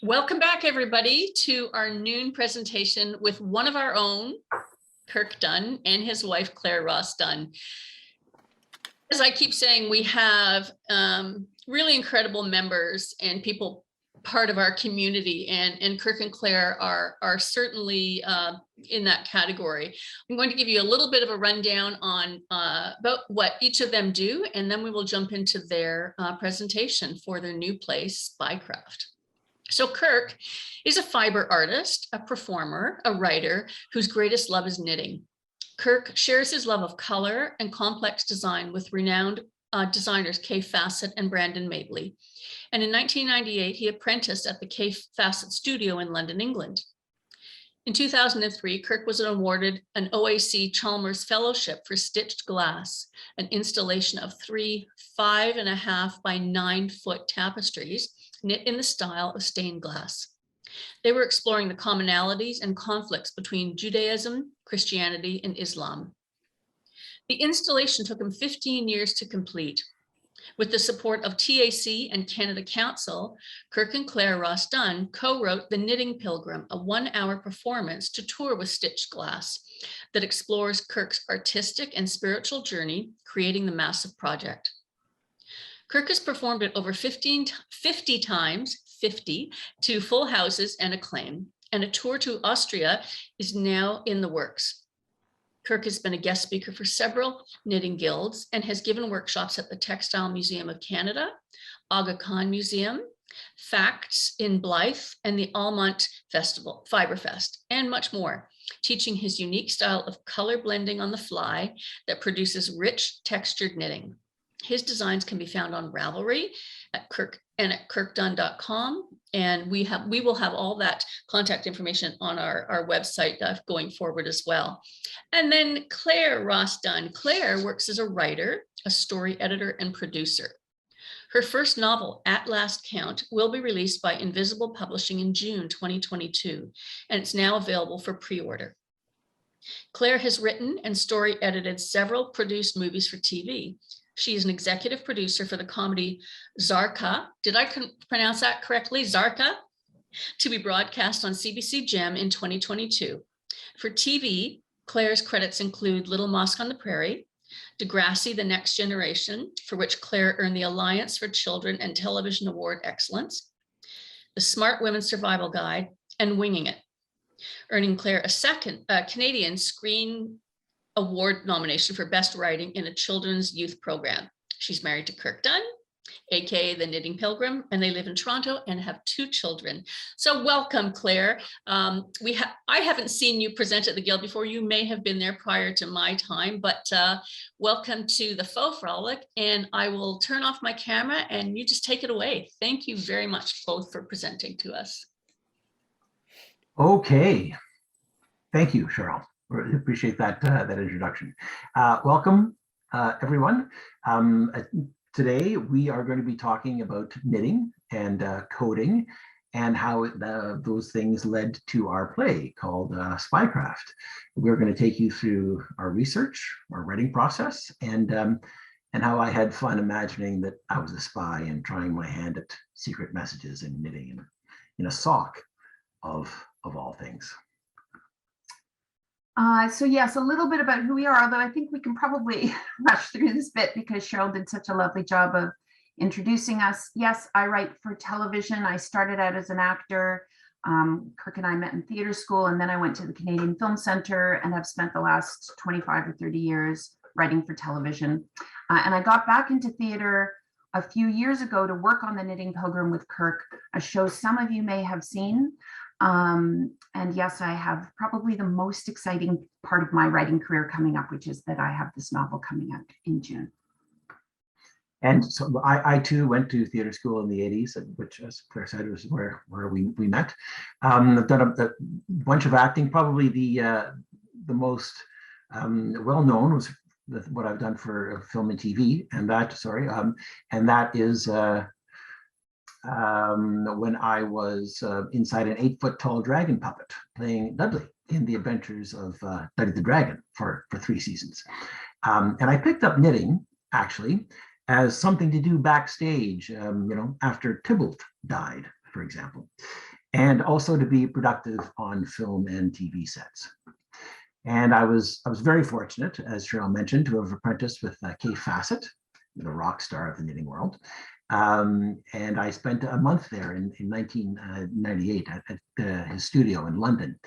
Welcome back, everybody, to our noon presentation with one of our own, Kirk Dunn, and his wife, Claire Ross Dunn. As I keep saying, we have really incredible members and people part of our community, and Kirk and Claire are certainly in that category. I'm going to give you a little bit of a rundown on about what each of them do, and then we will jump into their presentation for their new place, Spycraft. So Kirk is a fiber artist, a performer, a writer whose greatest love is knitting. Kirk shares his love of color and complex design with renowned designers Kay Fassett and Brandon Mabley. And in 1998, he apprenticed at the Kay Fassett Studio in London, England. In 2003, Kirk was awarded an OAC Chalmers Fellowship for Stitched Glass, an installation of 3 5.5 by 9 foot tapestries knit in the style of stained glass. They were exploring the commonalities and conflicts between Judaism, Christianity, and Islam. The installation took him 15 years to complete. With the support of TAC and Canada Council, Kirk and Claire Ross Dunn co-wrote The Knitting Pilgrim, a 1-hour performance to tour with stitched glass that explores Kirk's artistic and spiritual journey, creating the massive project. Kirk has performed it over 50 times, 50, to full houses and acclaim, and a tour to Austria is now in the works. Kirk has been a guest speaker for several knitting guilds and has given workshops at the Textile Museum of Canada, Aga Khan Museum, Facts in Blythe, and the Almont Festival, Fiberfest, and much more, teaching his unique style of color blending on the fly that produces rich textured knitting. His designs can be found on Ravelry at Kirk and at kirkdunn.com. And we will have all that contact information on our website going forward as well. And then Claire Ross Dunn. Claire works as a writer, a story editor, and producer. Her first novel, At Last Count, will be released by Invisible Publishing in June 2022, and it's now available for pre-order. Claire has written and story edited several produced movies for TV. She is an executive producer for the comedy Zarka. Did I pronounce that correctly? Zarka, to be broadcast on CBC Gem in 2022. For TV, Claire's credits include Little Mosque on the Prairie, Degrassi, The Next Generation, for which Claire earned the Alliance for Children and Television Award Excellence, The Smart Women Survival Guide, and Winging It, earning Claire a Canadian Screen Award nomination for Best Writing in a Children's Youth Program. She's married to Kirk Dunn, aka The Knitting Pilgrim, and they live in Toronto and have 2 children. So welcome, Claire. I haven't seen you present at the Guild before. You may have been there prior to my time, but welcome to the Faux Frolic, and I will turn off my camera and you just take it away. Thank you very much both for presenting to us. Okay, thank you, Cheryl. Really appreciate that introduction. Welcome, everyone. Today we are going to be talking about knitting and coding and how those things led to our play called Spycraft. We're going to take you through our research, our writing process, and how I had fun imagining that I was a spy and trying my hand at secret messages and knitting in a sock of all things. So yes, a little bit about who we are, although I think we can probably rush through this bit because Cheryl did such a lovely job of introducing us. Yes, I write for television. I started out as an actor. Kirk and I met in theater school, and then I went to the Canadian Film Centre and have spent the last 25 or 30 years writing for television. And I got back into theater a few years ago to work on The Knitting Pilgrim with Kirk, a show some of you may have seen. And yes, I have probably the most exciting part of my writing career coming up, which is that I have this novel coming out in June. And so I too went to theater school in the 80s, which, as Claire said, was where we met. I've done a bunch of acting. Probably the most well-known was what I've done for film and TV, and that is when I was inside an 8-foot tall dragon puppet playing Dudley in the adventures of Dudley the Dragon for 3 seasons. And I picked up knitting actually as something to do backstage, after Tybalt died for example, and also to be productive on film and TV sets. And I was very fortunate, as Cheryl mentioned, to have apprenticed with Kay Fassett, the rock star of the knitting world. And I spent a month there in 1998 at his studio in London.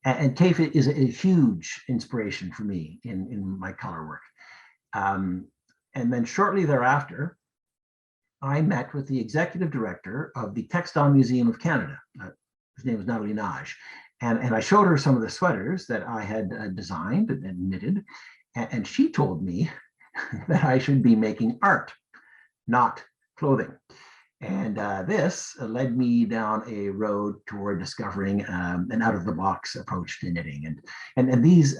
And Kay is a huge inspiration for me in my color work. And then shortly thereafter, I met with the executive director of the Textile Museum of Canada. His name was Natalie Nage. And I showed her some of the sweaters that I had designed and knitted. And she told me that I should be making art, not clothing. And this led me down a road toward discovering an out-of-the-box approach to knitting. And these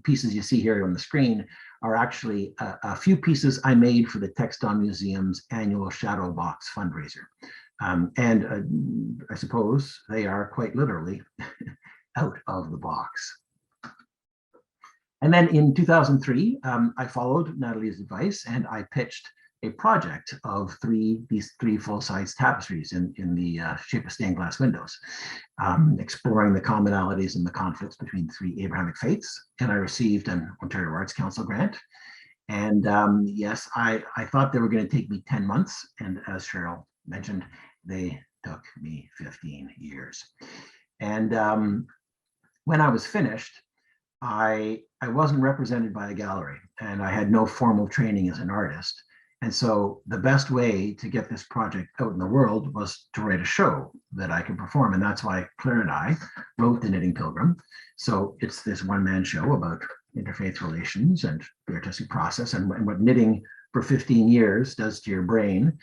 pieces you see here on the screen are actually a few pieces I made for the Textile Museum's annual Shadow Box fundraiser. And I suppose they are quite literally out of the box. And then in 2003, I followed Natalie's advice and I pitched a project of these three full-size tapestries in the shape of stained glass windows, exploring the commonalities and the conflicts between the three Abrahamic faiths. And I received an Ontario Arts Council grant. And yes, I thought they were going to take me 10 months. And as Cheryl mentioned, they took me 15 years. And when I was finished, I wasn't represented by a gallery and I had no formal training as an artist. And so the best way to get this project out in the world was to write a show that I could perform. And that's why Claire and I wrote The Knitting Pilgrim. So it's this one-man show about interfaith relations and the artistic process and what knitting for 15 years does to your brain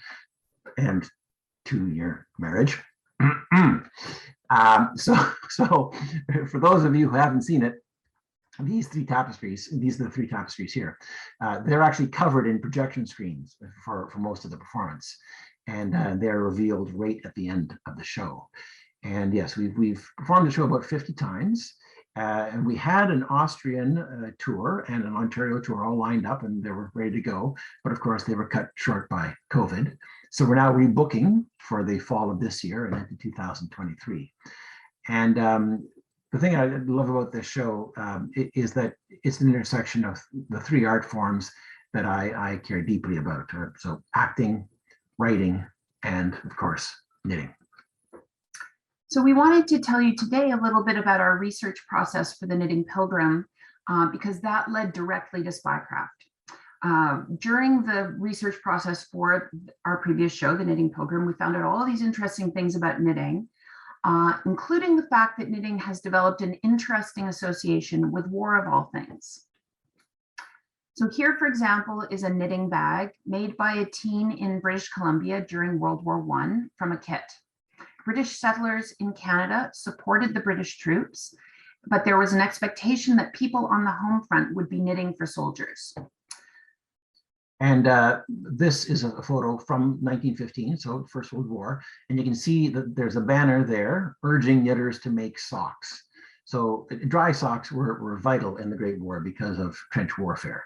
and to your marriage. So for those of you who haven't seen it, these are the three tapestries here. They're actually covered in projection screens for most of the performance. And they're revealed right at the end of the show. And yes, we've performed the show about 50 times. And we had an Austrian tour and an Ontario tour all lined up and they were ready to go. But of course, they were cut short by COVID. So we're now rebooking for the fall of this year and into 2023. And the thing I love about this show is that it's an intersection of the three art forms that I care deeply about. So acting, writing, and of course, knitting. So we wanted to tell you today a little bit about our research process for the Knitting Pilgrim, because that led directly to Spycraft. During the research process for our previous show, The Knitting Pilgrim, we found out all these interesting things about knitting, including the fact that knitting has developed an interesting association with war of all things. So here, for example, is a knitting bag made by a teen in British Columbia during World War I from a kit. British settlers in Canada supported the British troops, but there was an expectation that people on the home front would be knitting for soldiers. And this is a photo from 1915, so First World War. And you can see that there's a banner there urging knitters to make socks. So dry socks were vital in the Great War because of trench warfare.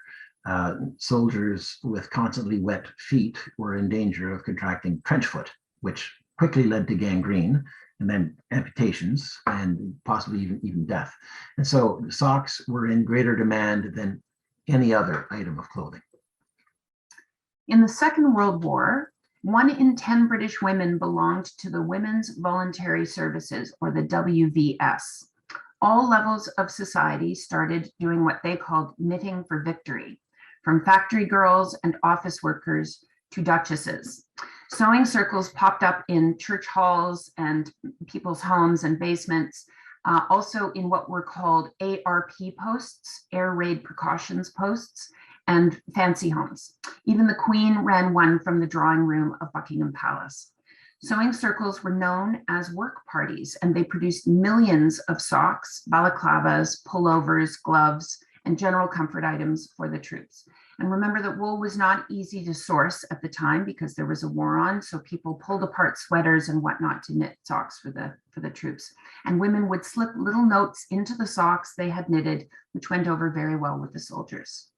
Soldiers with constantly wet feet were in danger of contracting trench foot, which quickly led to gangrene and then amputations and possibly even death. And so socks were in greater demand than any other item of clothing. In the Second World War, 1 in 10 British women belonged to the Women's Voluntary Services, or the WVS. All levels of society started doing what they called knitting for victory, from factory girls and office workers to duchesses. Sewing circles popped up in church halls and people's homes and basements, also in what were called ARP posts, air raid precautions posts, and fancy homes. Even the Queen ran one from the drawing room of Buckingham Palace. Sewing circles were known as work parties, and they produced millions of socks, balaclavas, pullovers, gloves, and general comfort items for the troops. And remember that wool was not easy to source at the time because there was a war on, so people pulled apart sweaters and whatnot to knit socks for the troops. And women would slip little notes into the socks they had knitted, which went over very well with the soldiers.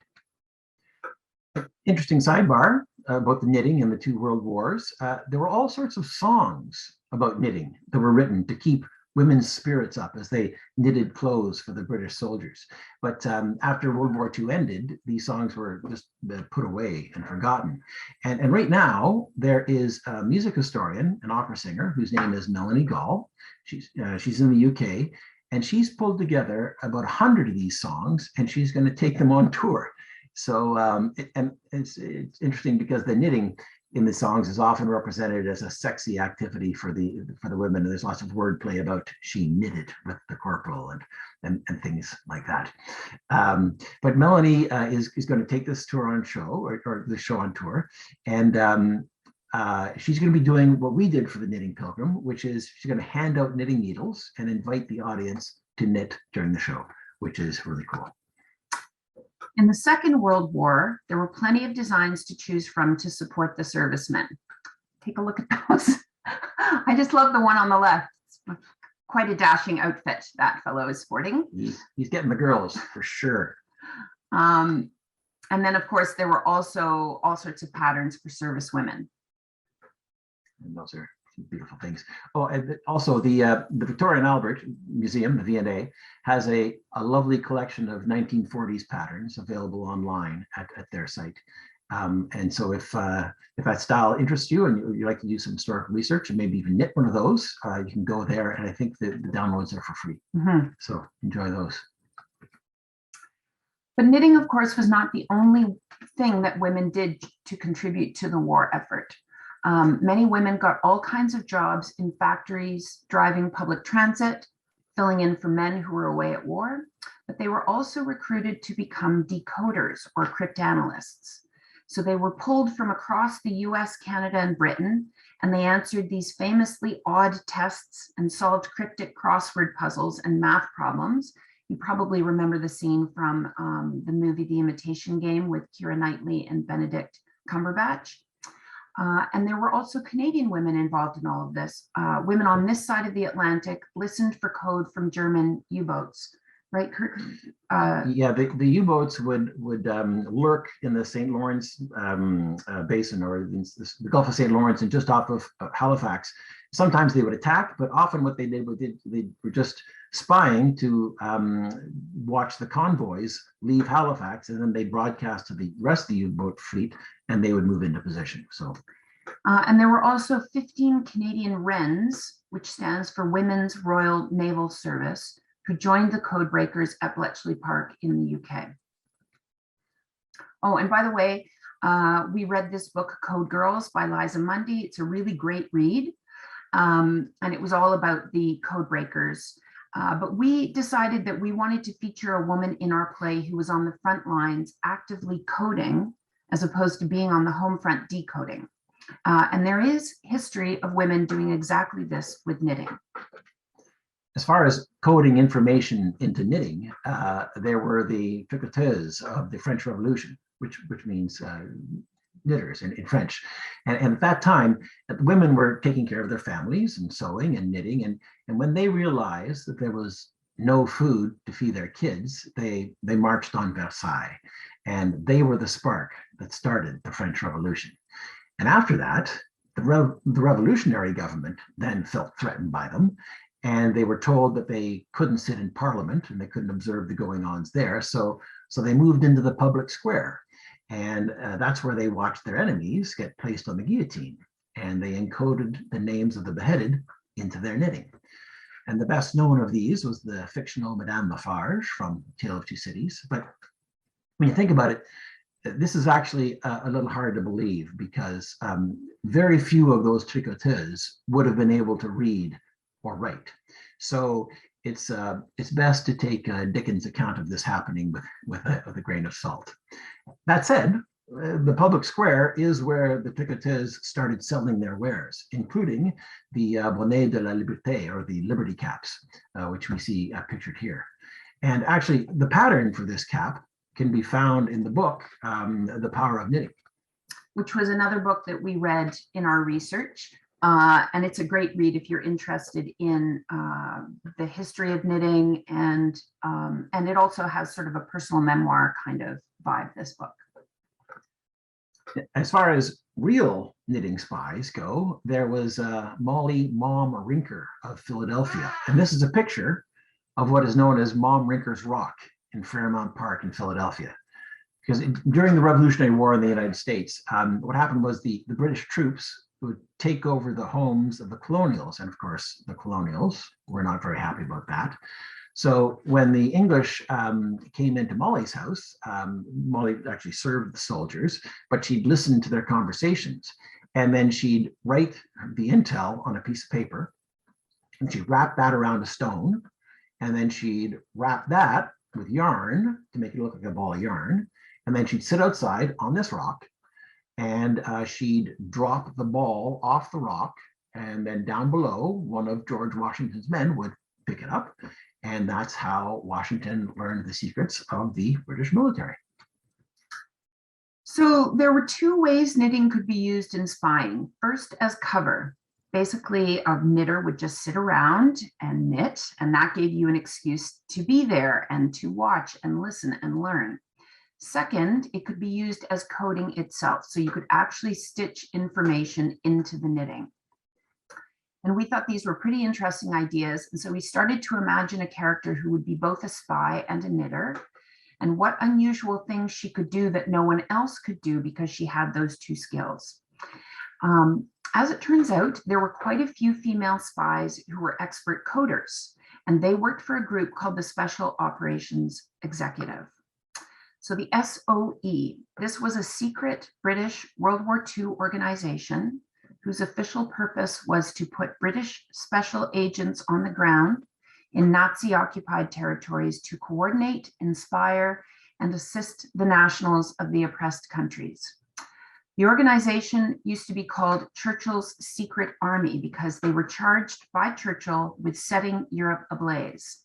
Interesting sidebar. about the knitting in the two world wars, there were all sorts of songs about knitting that were written to keep women's spirits up as they knitted clothes for the British soldiers. But after World War II ended, these songs were just put away and forgotten. And right now, there is a music historian, an opera singer, whose name is Melanie Gall. She's in the UK, and she's pulled together about 100 of these songs, and she's going to take them on tour. So it's interesting because the knitting in the songs is often represented as a sexy activity for the women. And there's lots of wordplay about she knitted with the corporal and things like that. But Melanie is going to take this tour on show or the show on tour. And she's going to be doing what we did for the Knitting Pilgrim, which is she's going to hand out knitting needles and invite the audience to knit during the show, which is really cool. In the Second World War, there were plenty of designs to choose from to support the servicemen. Take a look at those. I just love the one on the left. It's quite a dashing outfit that fellow is sporting. He's getting the girls for sure. And then, of course, there were also all sorts of patterns for service women. And those are beautiful things. Oh, and also the Victoria and Albert Museum, the V&A, has a lovely collection of 1940s patterns available online at their site. And so if that style interests you and you like to do some historical research and maybe even knit one of those, you can go there. And I think the downloads are for free. Mm-hmm. So enjoy those. But knitting, of course, was not the only thing that women did to contribute to the war effort. Many women got all kinds of jobs in factories, driving public transit, filling in for men who were away at war, but they were also recruited to become decoders or cryptanalysts. So they were pulled from across the US, Canada, and Britain, and they answered these famously odd tests and solved cryptic crossword puzzles and math problems. You probably remember the scene from the movie The Imitation Game with Keira Knightley and Benedict Cumberbatch. And there were also Canadian women involved in all of this. Women on this side of the Atlantic listened for code from German U-boats, right, Kirk? Yeah, the U-boats would lurk in the St. Lawrence basin or the Gulf of St. Lawrence and just off of Halifax. Sometimes they would attack, but often what they did was they were just spying to watch the convoys leave Halifax, and then they broadcast to the rest of the U-boat fleet, and they would move into position. So, and there were also 15 Canadian Wrens, which stands for Women's Royal Naval Service, who joined the code breakers at Bletchley Park in the UK. Oh, and by the way, we read this book, Code Girls by Liza Mundy. It's a really great read. And it was all about the code breakers. But we decided that we wanted to feature a woman in our play who was on the front lines actively coding, as opposed to being on the home front decoding. And there is history of women doing exactly this with knitting. As far as coding information into knitting, there were the tricoteuses of the French Revolution, which means knitters in French. And at that time, women were taking care of their families and sewing and knitting. And when they realized that there was no food to feed their kids, they marched on Versailles. And they were the spark that started the French Revolution. And after that, the revolutionary government then felt threatened by them. And they were told that they couldn't sit in Parliament and they couldn't observe the going-ons there. So they moved into the public square. And that's where they watched their enemies get placed on the guillotine. And they encoded the names of the beheaded into their knitting. And the best known of these was the fictional Madame Lafarge from Tale of Two Cities. But when you think about it, this is actually a little hard to believe because very few of those tricoteuses would have been able to read or write. So it's best to take Dickens' account of this happening with a grain of salt. That said, the public square is where the tricoteuses started selling their wares, including the bonnet de la liberté, or the liberty caps, which we see pictured here. And actually, the pattern for this cap can be found in the book, The Power of Knitting. Which was another book that we read in our research. And it's a great read if you're interested in the history of knitting, and it also has sort of a personal memoir kind of vibe, this book. As far as real knitting spies go, there was Molly Mom Rinker of Philadelphia. And this is a picture of what is known as Mom Rinker's Rock in Fairmount Park in Philadelphia. Because during the Revolutionary War in the United States, what happened was the British troops would take over the homes of the colonials. And of course, the colonials were not very happy about that. So when the English came into Molly's house, Molly actually served the soldiers, but she'd listen to their conversations. And then she'd write the intel on a piece of paper, and she'd wrap that around a stone. And then she'd wrap that with yarn to make it look like a ball of yarn. And then she'd sit outside on this rock, and she'd drop the ball off the rock. And then down below, one of George Washington's men would pick it up. And that's how Washington learned the secrets of the British military. So there were two ways knitting could be used in spying. First, as cover. Basically, a knitter would just sit around and knit, and that gave you an excuse to be there and to watch and listen and learn. Second, it could be used as coding itself. So you could actually stitch information into the knitting. And we thought these were pretty interesting ideas. And so we started to imagine a character who would be both a spy and a knitter, and what unusual things she could do that no one else could do because she had those two skills. As it turns out, there were quite a few female spies who were expert coders, and they worked for a group called the Special Operations Executive. So the SOE, this was a secret British World War II organization whose official purpose was to put British special agents on the ground in Nazi-occupied territories to coordinate, inspire, and assist the nationals of the oppressed countries. The organization used to be called Churchill's Secret Army because they were charged by Churchill with setting Europe ablaze.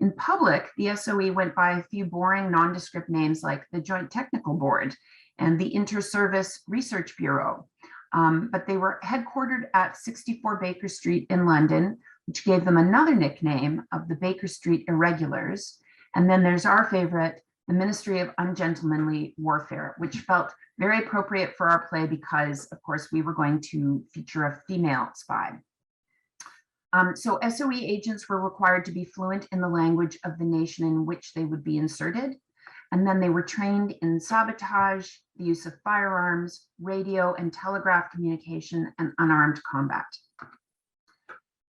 In public, the SOE went by a few boring, nondescript names like the Joint Technical Board and the Inter-Service Research Bureau. But they were headquartered at 64 Baker Street in London, which gave them another nickname of the Baker Street Irregulars. And then there's our favorite, the Ministry of Ungentlemanly Warfare, which felt very appropriate for our play because, of course, we were going to feature a female spy. So SOE agents were required to be fluent in the language of the nation in which they would be inserted. And then they were trained in sabotage, the use of firearms, radio and telegraph communication, and unarmed combat.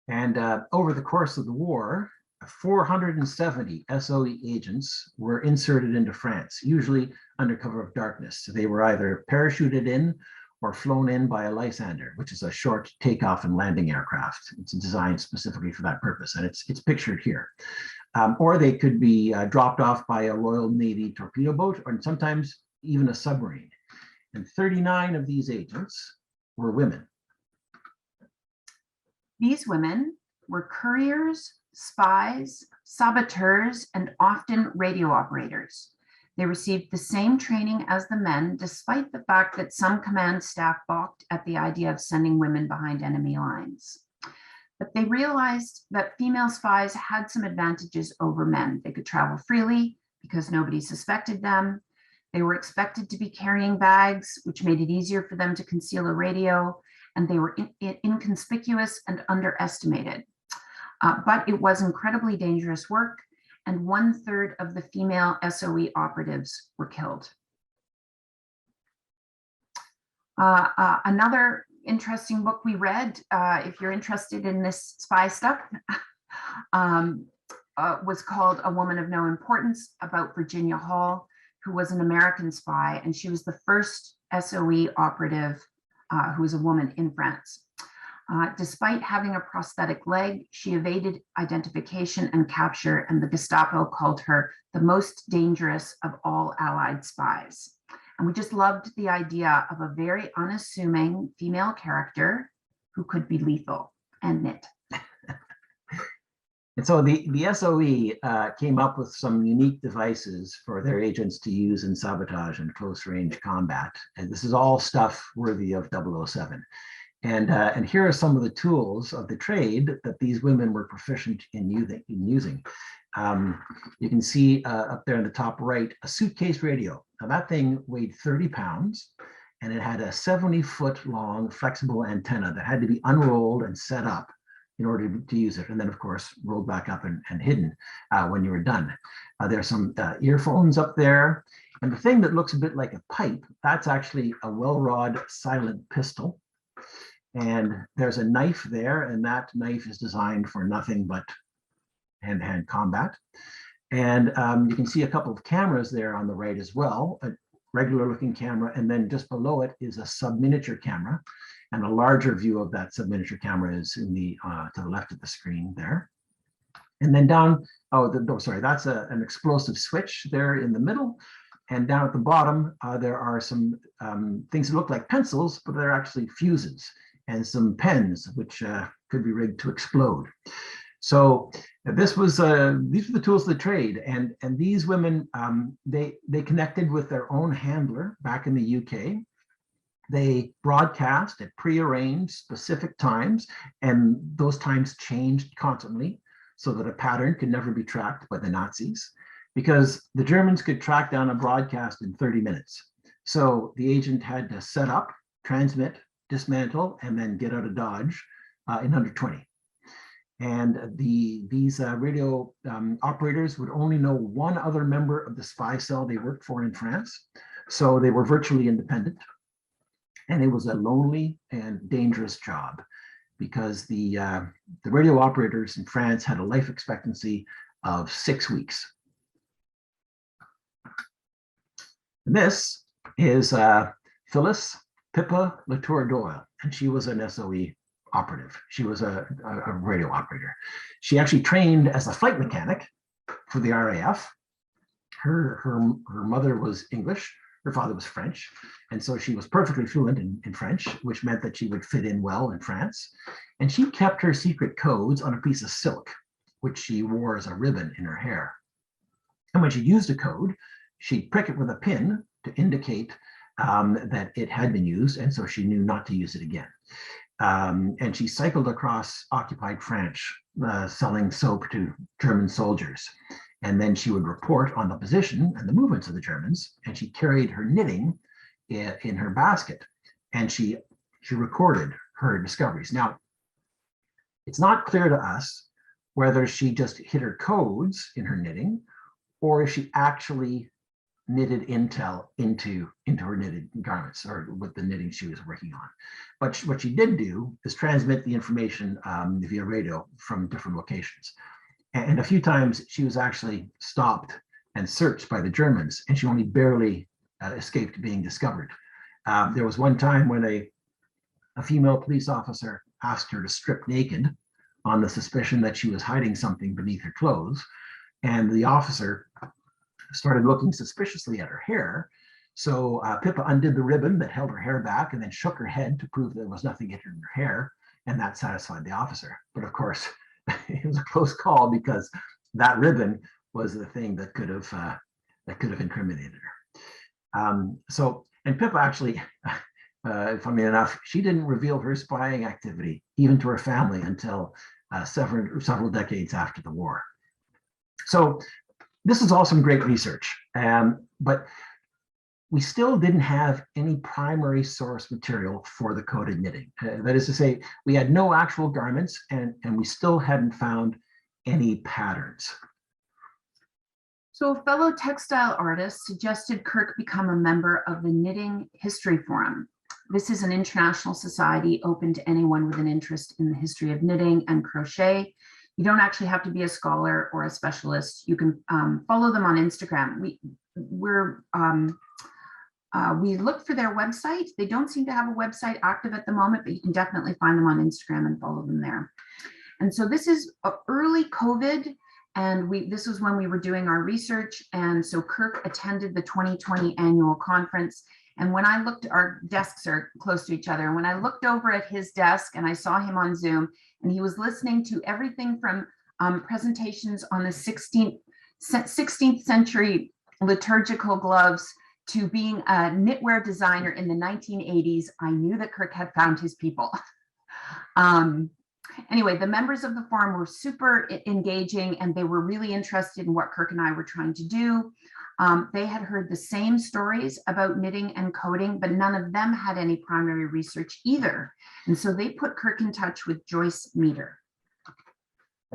And over the course of the war, 470 SOE agents were inserted into France, usually under cover of darkness. So they were either parachuted in or flown in by a Lysander, which is a short takeoff and landing aircraft. It's designed specifically for that purpose, and it's pictured here. Or they could be dropped off by a Royal Navy torpedo boat, or sometimes even a submarine. And 39 of these agents were women. These women were couriers, spies, saboteurs, and often radio operators. They received the same training as the men, despite the fact that some command staff balked at the idea of sending women behind enemy lines. But they realized that female spies had some advantages over men. They could travel freely because nobody suspected them. They were expected to be carrying bags, which made it easier for them to conceal a radio, and they were inconspicuous and underestimated. But it was incredibly dangerous work, and 1/3 of the female SOE operatives were killed. Another interesting book we read, if you're interested in this spy stuff, was called A Woman of No Importance, about Virginia Hall, who was an American spy, and she was the first SOE operative who was a woman in France. Despite having a prosthetic leg, she evaded identification and capture, and the Gestapo called her the most dangerous of all Allied spies. And we just loved the idea of a very unassuming female character who could be lethal and knit. And so the SOE came up with some unique devices for their agents to use in sabotage and close range combat. And this is all stuff worthy of 007. And here are some of the tools of the trade that these women were proficient in using. You can see up there in the top right, a suitcase radio. Now that thing weighed 30 pounds, and it had a 70-foot long flexible antenna that had to be unrolled and set up in order to use it. And then, of course, rolled back up and hidden when you were done. There's some earphones up there. And the thing that looks a bit like a pipe, that's actually a well-rod silent pistol. And there's a knife there, and that knife is designed for nothing but hand-to-hand combat. And you can see a couple of cameras there on the right as well, a regular-looking camera, and then just below it is a sub-miniature camera. And a larger view of that sub-miniature camera is in the to the left of the screen there. And then down, that's an explosive switch there in the middle. And down at the bottom, there are some things that look like pencils, but they're actually fuses, and some pens, which could be rigged to explode. So these were the tools of the trade. And these women, they connected with their own handler back in the UK. They broadcast at prearranged specific times, and those times changed constantly so that a pattern could never be tracked by the Nazis, because the Germans could track down a broadcast in 30 minutes. So the agent had to set up, transmit, dismantle, and then get out of Dodge in under 20. And these radio operators would only know one other member of the spy cell they worked for in France. So they were virtually independent. And it was a lonely and dangerous job, because the radio operators in France had a life expectancy of 6 weeks. And this is Phyllis Pippa Latour Doyle, and she was an SOE operative. She was a radio operator. She actually trained as a flight mechanic for the RAF. Her mother was English, her father was French, and so she was perfectly fluent in French, which meant that she would fit in well in France. And she kept her secret codes on a piece of silk, which she wore as a ribbon in her hair. And when she used a code, she'd prick it with a pin to indicate that it had been used, and so she knew not to use it again. And she cycled across occupied France, selling soap to German soldiers. And then she would report on the position and the movements of the Germans, and she carried her knitting in her basket, and she recorded her discoveries. Now, it's not clear to us whether she just hid her codes in her knitting, or if she actually knitted intel into her knitted garments, or with the knitting she was working on. But what she did do is transmit the information via radio from different locations. And a few times she was actually stopped and searched by the Germans, and she only barely escaped being discovered. There was one time when a female police officer asked her to strip naked on the suspicion that she was hiding something beneath her clothes, and the officer started looking suspiciously at her hair. So Pippa undid the ribbon that held her hair back and then shook her head to prove there was nothing in her hair, and that satisfied the officer. But of course, it was a close call, because that ribbon was the thing that could have incriminated her. And Pippa actually, funnily enough, she didn't reveal her spying activity even to her family until several decades after the war. So this is all some great research, but we still didn't have any primary source material for the coded knitting. That is to say, we had no actual garments, and we still hadn't found any patterns. So a fellow textile artist suggested Kirk become a member of the Knitting History Forum. This is an international society open to anyone with an interest in the history of knitting and crochet. You don't actually have to be a scholar or a specialist. You can follow them on Instagram. We looked for their website. They don't seem to have a website active at the moment, but you can definitely find them on Instagram and follow them there. And so this is early COVID, and this was when we were doing our research. And so Kirk attended the 2020 annual conference. And when I looked, our desks are close to each other. And when I looked over at his desk and I saw him on Zoom, and he was listening to everything from presentations on the 16th century liturgical gloves to being a knitwear designer in the 1980s, I knew that Kirk had found his people. Anyway, the members of the forum were super engaging, and they were really interested in what Kirk and I were trying to do. They had heard the same stories about knitting and coding, but none of them had any primary research either. And so they put Kirk in touch with Joyce Meader.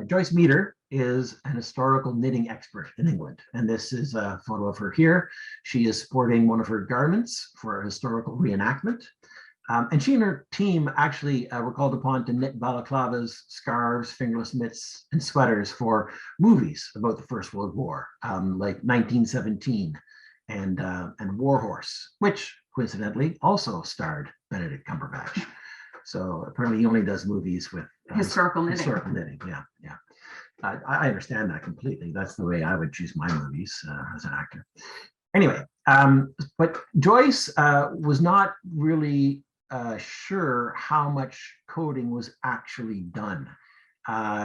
Joyce Meader is an historical knitting expert in England, and this is a photo of her here. She is sporting one of her garments for a historical reenactment. And she and her team actually were called upon to knit balaclavas, scarves, fingerless mitts, and sweaters for movies about the First World War, like 1917 and War Horse, which coincidentally also starred Benedict Cumberbatch. So apparently he only does movies with Historical knitting. Historical knitting, yeah, yeah. I understand that completely. That's the way I would choose my movies as an actor. Anyway, but Joyce was not really sure how much coding was actually done.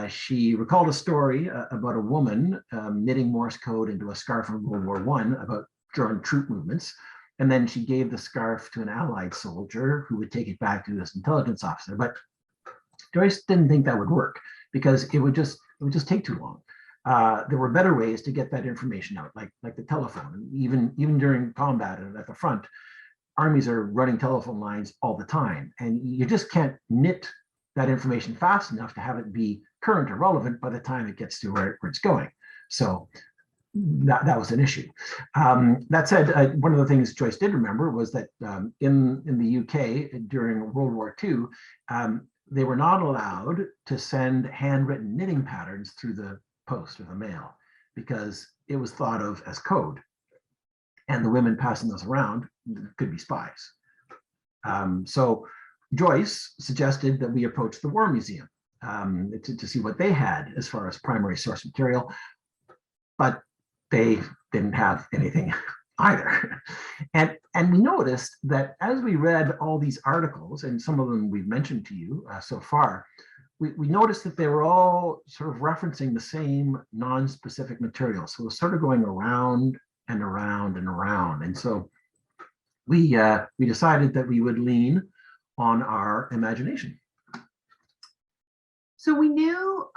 She recalled a story about a woman knitting Morse code into a scarf in World War I about German troop movements. And then she gave the scarf to an Allied soldier who would take it back to his intelligence officer. But Joyce didn't think that would work because it would just take too long. There were better ways to get that information out, like the telephone. Even during combat and at the front, armies are running telephone lines all the time, and you just can't knit that information fast enough to have it be current or relevant by the time it gets to where it's going. So that was an issue. That said, one of the things Joyce did remember was that in the UK during World War II, they were not allowed to send handwritten knitting patterns through the post or the mail because it was thought of as code. And the women passing those around could be spies. So Joyce suggested that we approach the War Museum to see what they had as far as primary source material, but they didn't have anything either. And we noticed that as we read all these articles, and some of them we've mentioned to you so far, we noticed that they were all sort of referencing the same non-specific material. So it was sort of going around and around and around. And so we decided that we would lean on our imagination. So we knew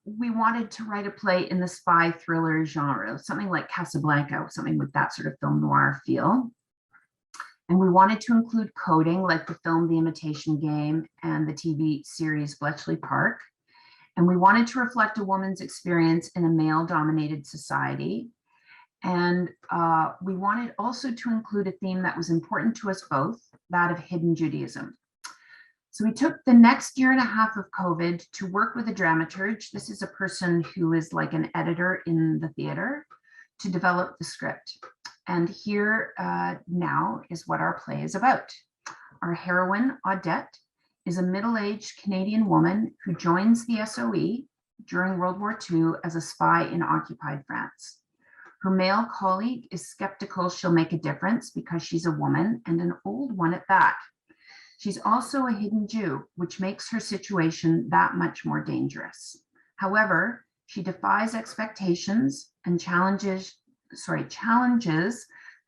we wanted to write a play in the spy thriller genre, something like Casablanca, something with that sort of film noir feel. And we wanted to include coding like the film The Imitation Game and the TV series Bletchley Park. And we wanted to reflect a woman's experience in a male-dominated society. And we wanted also to include a theme that was important to us both, that of hidden Judaism. So we took the next year and a half of COVID to work with a dramaturge. This is a person who is like an editor in the theater to develop the script. And here now is what our play is about. Our heroine, Audette, is a middle-aged Canadian woman who joins the SOE during World War II as a spy in occupied France. Her male colleague is skeptical she'll make a difference because she's a woman, and an old one at that. She's also a hidden Jew, which makes her situation that much more dangerous. However, she defies expectations and challenges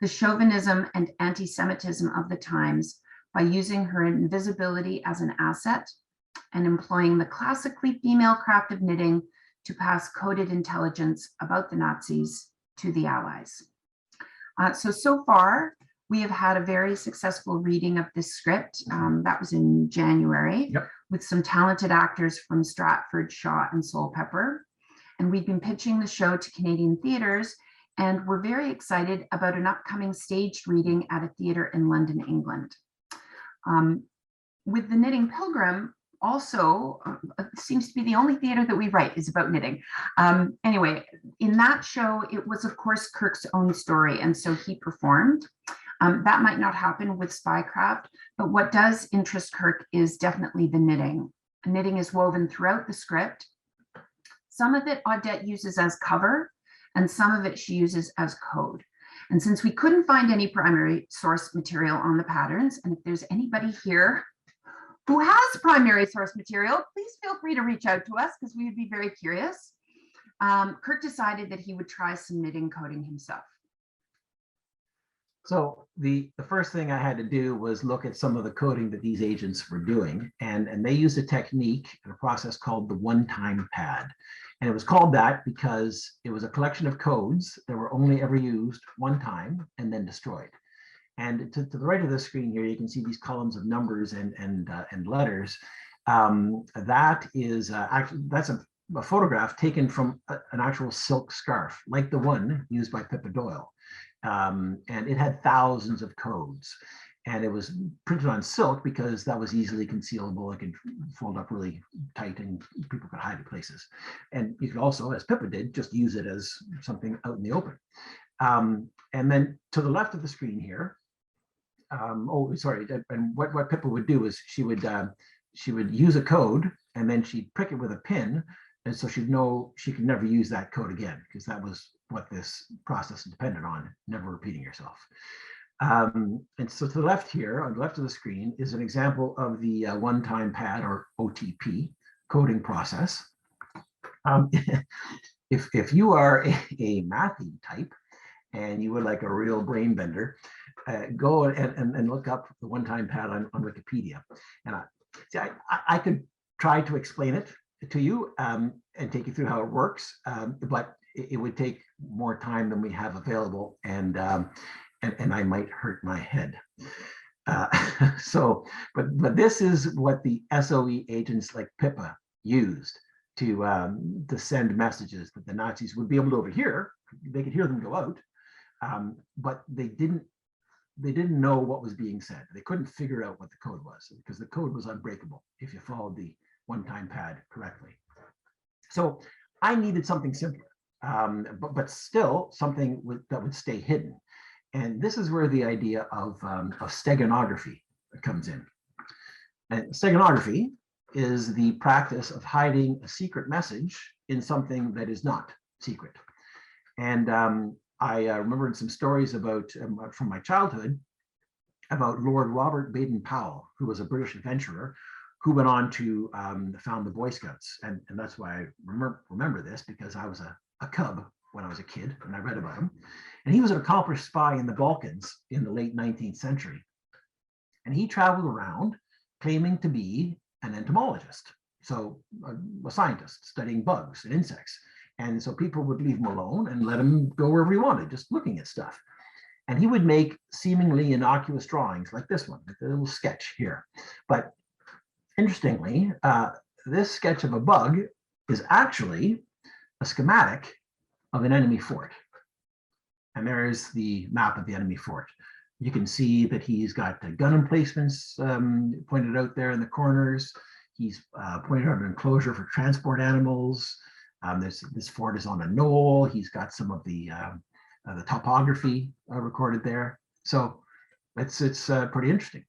the chauvinism and anti-Semitism of the times by using her invisibility as an asset and employing the classically female craft of knitting to pass coded intelligence about the Nazis to the Allies. So far, we have had a very successful reading of this script. That was in January, Yep. with some talented actors from Stratford, Shaw, and Soulpepper. And we've been pitching the show to Canadian theaters, and we're very excited about an upcoming staged reading at a theater in London, England. With The Knitting Pilgrim, also seems to be the only theater that we write is about knitting. Anyway, in that show, it was of course Kirk's own story, and so he performed. That might not happen with Spycraft, but what does interest Kirk is definitely the knitting. Knitting is woven throughout the script. Some of it Audette uses as cover, and some of it she uses as code. And since we couldn't find any primary source material on the patterns, and if there's anybody here who has primary source material, please feel free to reach out to us because we would be very curious. Kirk decided that he would try some knitting coding himself. So the first thing I had to do was look at some of the coding that these agents were doing. And they used a technique and a process called the one-time pad. And it was called that because it was a collection of codes that were only ever used one time and then destroyed. And to the right of the screen here, you can see these columns of numbers and letters. That is actually, that's a photograph taken from an actual silk scarf, like the one used by Pippa Doyle. And it had thousands of codes. And it was printed on silk because that was easily concealable. It could fold up really tight and people could hide it places. And you could also, as Pippa did, just use it as something out in the open. And then to the left of the screen here, and what Pippa would do is she would use a code and then she'd prick it with a pin, and so she'd know she could never use that code again, because that was what this process depended on, never repeating yourself. And so to the left here, on the left of the screen, is an example of the one-time pad, or OTP, coding process. If you are a mathy type and you would like a real brain bender, go and look up the one-time pad on Wikipedia. And I could try to explain it to you and take you through how it works, but it would take more time than we have available, and I might hurt my head. But this is what the SOE agents like Pippa used to send messages that the Nazis would be able to overhear. They could hear them go out, but they didn't know what was being said. They couldn't figure out what the code was, because the code was unbreakable if you followed the one-time pad correctly. So I needed something simpler, but still something that would stay hidden. And this is where the idea of steganography comes in. And steganography is the practice of hiding a secret message in something that is not secret. And I remembered some stories about from my childhood about Lord Robert Baden-Powell, who was a British adventurer who went on to found the Boy Scouts. And that's why I remember this, because I was a cub when I was a kid and I read about him. And he was an accomplished spy in the Balkans in the late 19th century. And he traveled around claiming to be an entomologist, so a scientist studying bugs and insects. And so people would leave him alone and let him go wherever he wanted, just looking at stuff. And he would make seemingly innocuous drawings like this one, like the little sketch here. But interestingly, this sketch of a bug is actually a schematic of an enemy fort. And there is the map of the enemy fort. You can see that he's got gun emplacements pointed out there in the corners. He's pointed out an enclosure for transport animals. This fort is on a knoll. He's got some of the topography recorded there. So it's pretty interesting.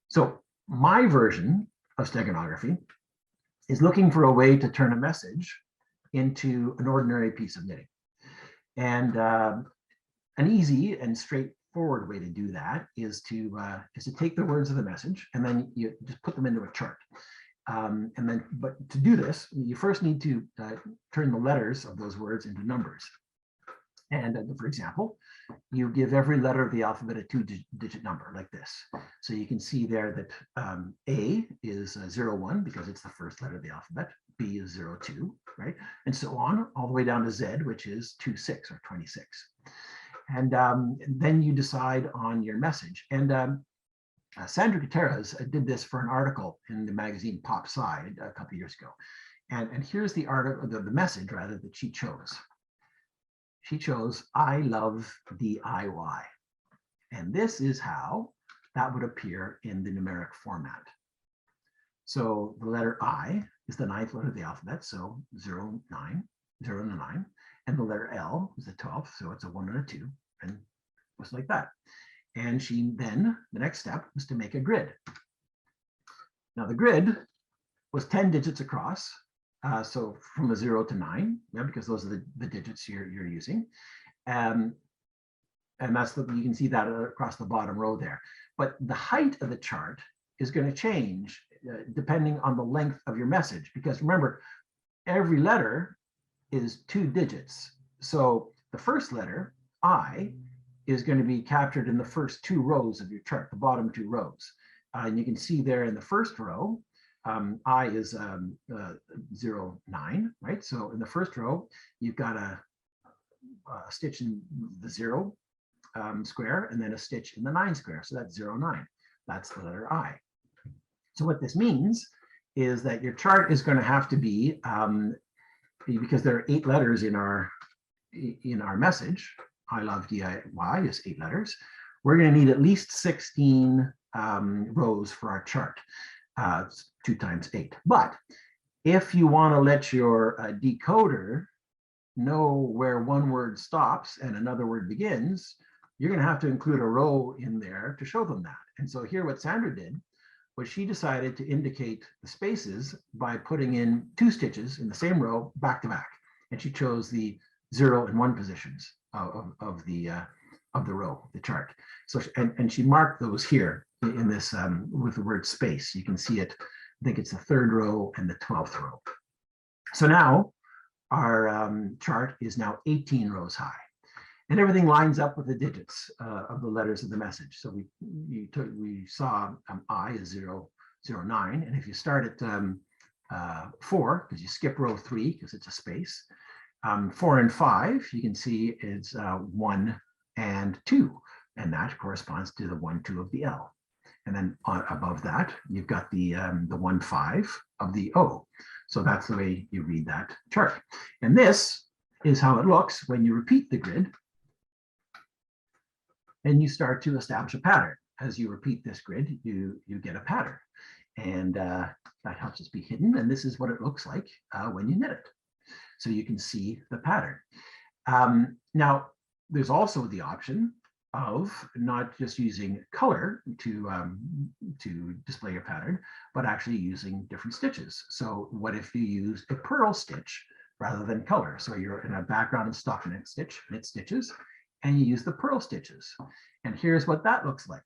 So my version of steganography is looking for a way to turn a message into an ordinary piece of knitting. And an easy and straightforward way to do that is to take the words of the message and then you just put them into a chart. But to do this, you first need to turn the letters of those words into numbers. And for example, you give every letter of the alphabet a 2-digit number like this. So you can see there that A is 01 because it's the first letter of the alphabet. B is 02, right? And so on, all the way down to Z, which is 26 or 26. And then you decide on your message. And Sandra Gutierrez did this for an article in the magazine Pop Side a couple of years ago. And here's the article, the message rather, that she chose. She chose, I love DIY. And this is how that would appear in the numeric format. So the letter I is the 9th letter of the alphabet, so 0, 9, 0 and a 9. And the letter L is the 12th, so it's a 1 and a 2, and just like that. And she then, the next step was to make a grid. Now the grid was 10 digits across, so from a 0 to 9, yeah, because those are the digits you're using. And that's you can see that across the bottom row there. But the height of the chart is going to change depending on the length of your message, because remember, every letter is 2 digits. So the first letter, I, is going to be captured in the first 2 rows of your chart, the bottom 2 rows. And you can see there in the first row, I is 0, 9, right? So in the first row, you've got a stitch in the 0 square and then a stitch in the 9 square. So that's 0, 9. That's the letter I. So what this means is that your chart is going to have to be, because there are 8 letters in our message, I love DIY is 8 letters. We're going to need at least 16 rows for our chart. 2 times 8. But if you want to let your decoder know where one word stops and another word begins, you're going to have to include a row in there to show them that. And so here what Sandra did was she decided to indicate the spaces by putting in 2 stitches in the same row back to back. And she chose the 0 and 1 positions of the row, the chart. So and she marked those here in this with the word space. You can see it. I think it's the 3rd row and the 12th row. So now our chart is now 18 rows high, and everything lines up with the digits of the letters of the message. So we saw I is 0, 0, 9, and if you start at 4, because you skip row 3 because it's a space, 4 and 5, you can see it's 1 and 2, and that corresponds to the 1, 2 of the L. And then above that, you've got the 1, 5 of the O. So that's the way you read that chart. And this is how it looks when you repeat the grid and you start to establish a pattern. As you repeat this grid, you get a pattern, and that helps us be hidden. And this is what it looks like when you knit it. So you can see the pattern. Now, there's also the option of not just using color to display your pattern, but actually using different stitches. So what if you use a purl stitch rather than color? So you're in a background of stockinette knit stitches, and you use the purl stitches. And here's what that looks like.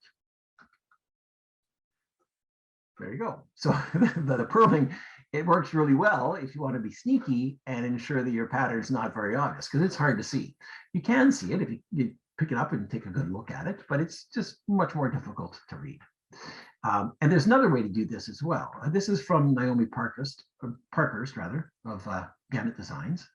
There you go. So the purling, it works really well if you want to be sneaky and ensure that your pattern is not very obvious, because it's hard to see. You can see it if you pick it up and take a good look at it, but it's just much more difficult to read. And there's another way to do this as well. This is from Naomi Parkhurst of Gannett Designs.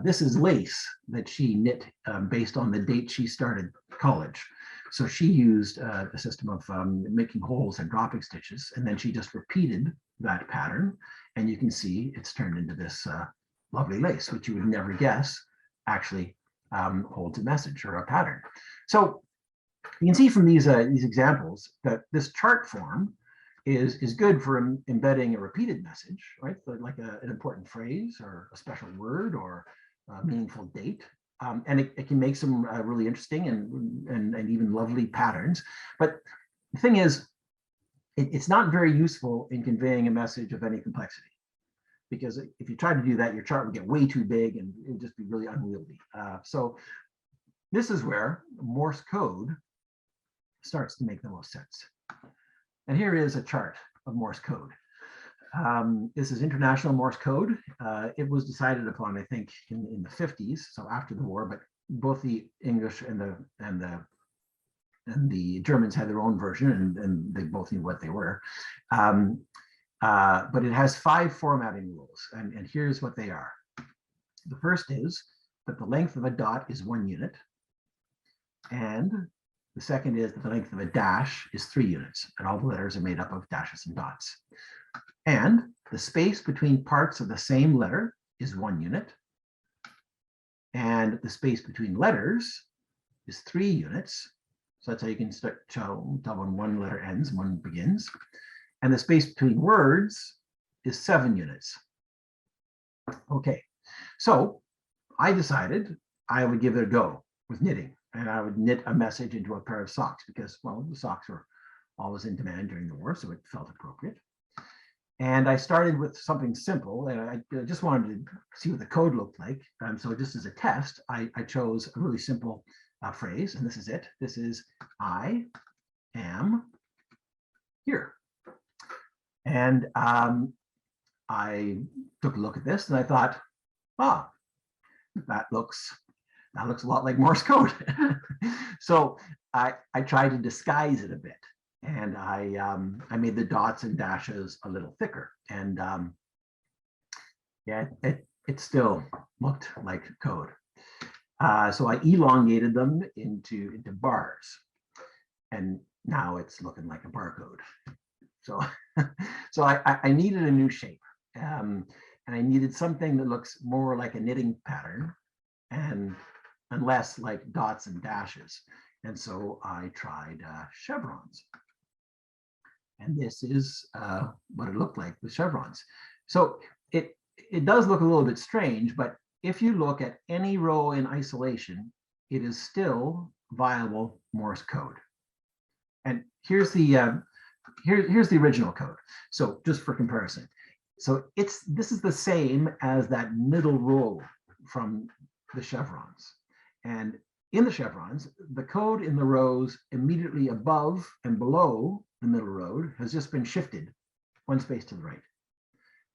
This is lace that she knit based on the date she started college. So she used a system of making holes and dropping stitches, and then she just repeated that pattern. And you can see it's turned into this lovely lace, which you would never guess actually holds a message or a pattern. So you can see from these examples that this chart form is good for embedding a repeated message, right? Like an important phrase or a special word or a meaningful date. And it can make some really interesting and even lovely patterns. But the thing is, it's not very useful in conveying a message of any complexity, because if you try to do that, your chart would get way too big and it would just be really unwieldy. So this is where Morse code starts to make the most sense. And here is a chart of Morse code. This is international Morse code. It was decided upon, I think, in the 50s, so after the war, but both the English and the Germans had their own version, and they both knew what they were. But it has 5 formatting rules, and here's what they are. The first is that the length of a dot is 1 unit, and the second is that the length of a dash is 3 units, and all the letters are made up of dashes and dots. And the space between parts of the same letter is 1 unit, and the space between letters is 3 units. So that's how you can start tell when one letter ends and one begins. And the space between words is 7 units. Okay, so I decided I would give it a go with knitting, and I would knit a message into a pair of socks because, well, the socks were always in demand during the war, so it felt appropriate. And I started with something simple, and I just wanted to see what the code looked like. So just as a test, I chose a really simple phrase, and this is it. This is I am here. And I took a look at this and I thought, that looks that looks a lot like Morse code. So I tried to disguise it a bit, and I made the dots and dashes a little thicker, and yeah, it still looked like code. So I elongated them into bars, and now it's looking like a barcode. So, so I needed a new shape, and I needed something that looks more like a knitting pattern, and less like dots and dashes. And so I tried chevrons, and this is what it looked like with chevrons. So it does look a little bit strange, but if you look at any row in isolation, it is still viable Morse code. And here's the here's the original code. So just for comparison, so this is the same as that middle row from the chevrons. And in the chevrons, the code in the rows immediately above and below the middle row has just been shifted one space to the right.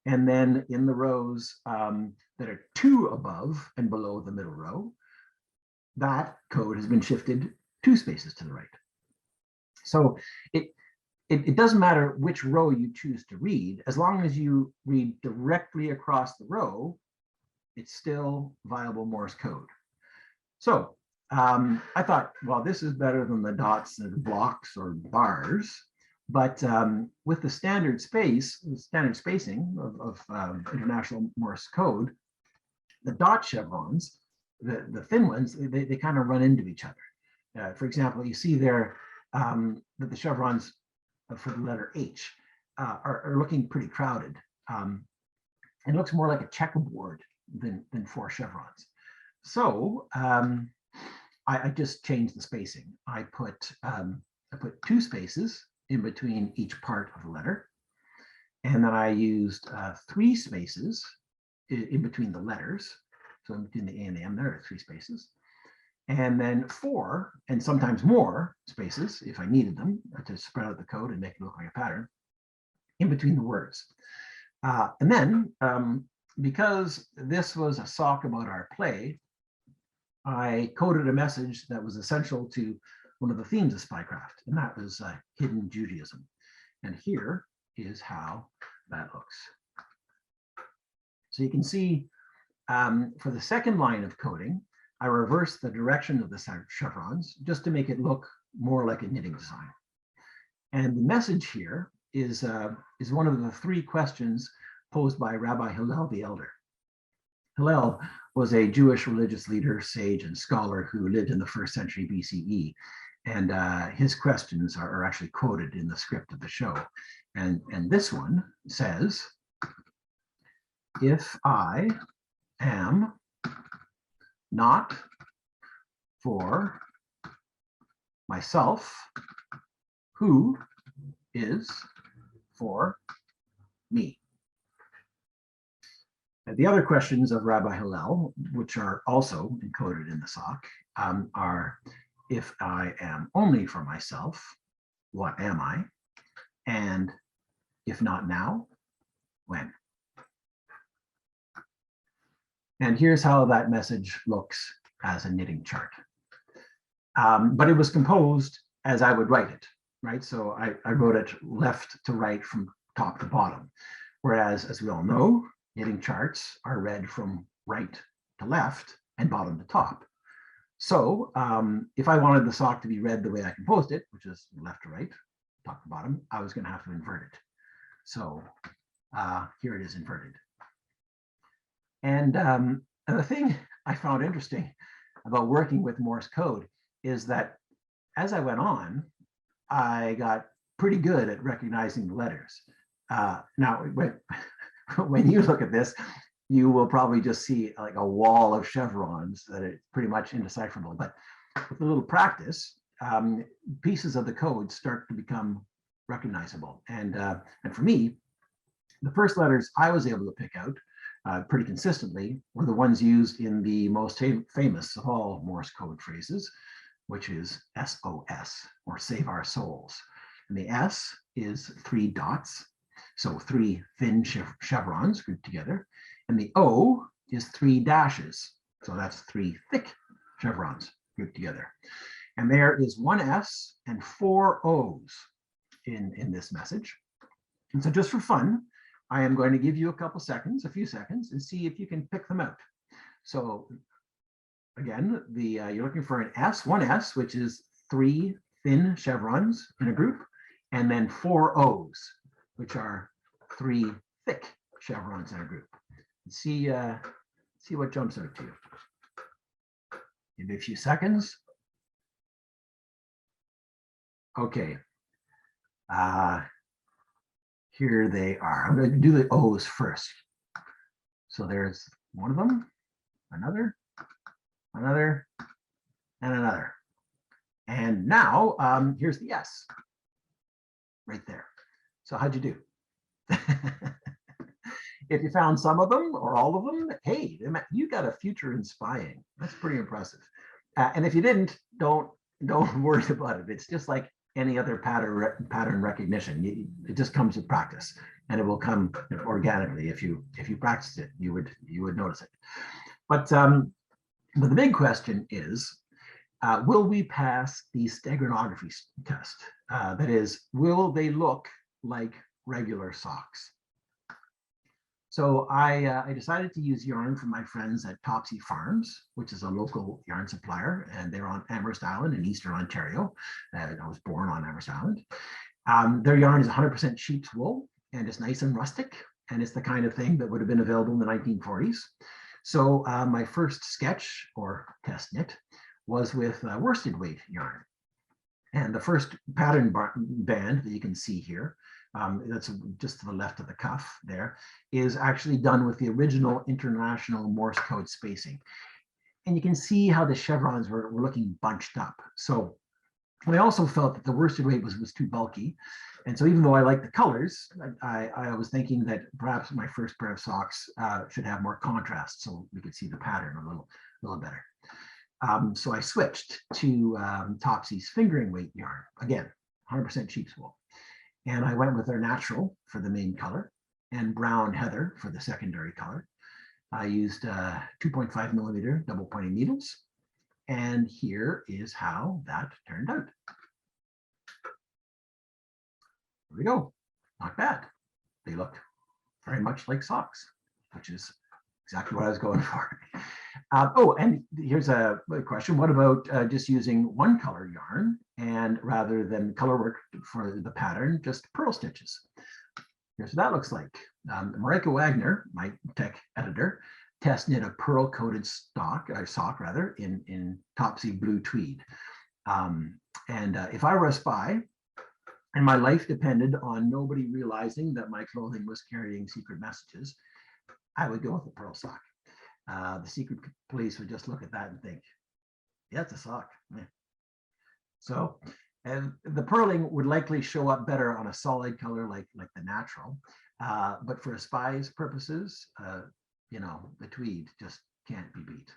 And then in the rows that are 2 above and below the middle row, that code has been shifted 2 spaces to the right. So it doesn't matter which row you choose to read, as long as you read directly across the row, it's still viable Morse code. So I thought, well, this is better than the dots and blocks or bars. But with the standard spacing of International Morse code, the dot chevrons, the thin ones, they kind of run into each other. For example, you see there that the chevrons for the letter H are looking pretty crowded. It looks more like a checkerboard than 4 chevrons. So I just changed the spacing. I put 2 spaces in between each part of the letter. And then I used 3 spaces in between the letters. So in between the A and the M, there are 3 spaces. And then 4, and sometimes more spaces, if I needed them, to spread out the code and make it look like a pattern, in between the words. And then, because this was a sock about our play, I coded a message that was essential to one of the themes of Spycraft, and that was hidden Judaism. And here is how that looks. So you can see for the second line of coding, I reversed the direction of the chevrons just to make it look more like a knitting design. And the message here is one of the 3 questions posed by Rabbi Hillel the Elder. Hillel was a Jewish religious leader, sage, and scholar who lived in the 1st century BCE. And his questions are actually quoted in the script of the show. And this one says, if I am not for myself, who is for me? And the other questions of Rabbi Hillel, which are also encoded in the sock, are, if I am only for myself, what am I? And if not now, when? And here's how that message looks as a knitting chart. But it was composed as I would write it, right? So I wrote it left to right from top to bottom. Whereas, as we all know, knitting charts are read from right to left and bottom to top. So if I wanted the sock to be read the way I composed it, which is left to right, top to bottom, I was going to have to invert it. So here it is inverted. And the thing I found interesting about working with Morse code is that as I went on, I got pretty good at recognizing the letters. Now, when you look at this, you will probably just see like a wall of chevrons that are pretty much indecipherable. But with a little practice, pieces of the code start to become recognizable. And for me, the first letters I was able to pick out pretty consistently were the ones used in the most famous of all Morse code phrases, which is SOS, or save our souls. And the S is 3 dots, so 3 thin chevrons grouped together. And the O is 3 dashes, so that's 3 thick chevrons grouped together. And there is one S and 4 O's in this message. And so just for fun, I am going to give you a few seconds, and see if you can pick them out. So again, you're looking for an S, one S, which is 3 thin chevrons in a group, and then 4 O's, which are 3 thick chevrons in a group. See what jumps out to you. Give it a few seconds. Okay. Here they are. I'm going to do the O's first. So there's one of them, another, and another. And now here's the S right there. So how'd you do? If you found some of them or all of them, hey, you got a future in spying. That's pretty impressive. And if you didn't, don't worry about it. It's just like any other pattern recognition. It just comes with practice, and it will come organically. If you practice it, you would notice it. But the big question is, will we pass the steganography test? That is, will they look like regular socks? So I decided to use yarn from my friends at Topsy Farms, which is a local yarn supplier, and they're on Amherst Island in Eastern Ontario. I was born on Amherst Island. Their yarn is 100% sheep's wool, and it's nice and rustic, and it's the kind of thing that would have been available in the 1940s. So my first sketch or test knit was with worsted weight yarn. And the first pattern band that you can see here, that's just to the left of the cuff there, is actually done with the original international Morse code spacing. And you can see how the chevrons were looking bunched up. So I also felt that the worsted weight was too bulky. And so even though I like the colors, I was thinking that perhaps my first pair of socks should have more contrast so we could see the pattern a little better. So I switched to Topsy's fingering weight yarn, again, 100% sheep's wool. And I went with their natural for the main color and brown heather for the secondary color. I used 2.5 millimeter double pointed needles. And here is how that turned out. There we go. Not bad. They look very much like socks, which is exactly what I was going for. Oh, and here's a question. What about just using one color yarn and rather than color work for the pattern, just purl stitches? Here's what that looks like. Marika Wagner, my tech editor, test knit a pearl coated sock in Topsy blue tweed. If I were a spy and my life depended on nobody realizing that my clothing was carrying secret messages, I would go with a pearl sock. The secret police would just look at that and think, yeah, it's a sock. Yeah. So, and the purling would likely show up better on a solid color like the natural. But for a spy's purposes, the tweed just can't be beat.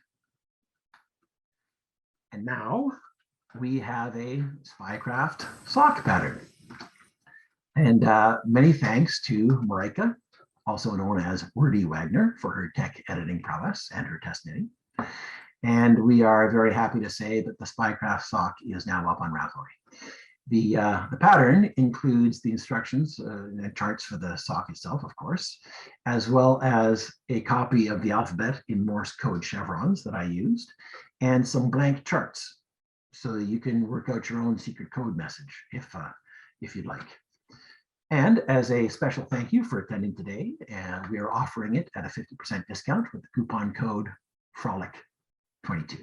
And now we have a Spycraft sock pattern. And many thanks to Marika, also known as Wordy Wagner, for her tech editing prowess and her test knitting. And we are very happy to say that the Spycraft sock is now up on Ravelry. The pattern includes the instructions and charts for the sock itself, of course, as well as a copy of the alphabet in Morse code chevrons that I used, and some blank charts, so that you can work out your own secret code message if you'd like. And as a special thank you for attending today, we are offering it at a 50% discount with the coupon code FROLIC22.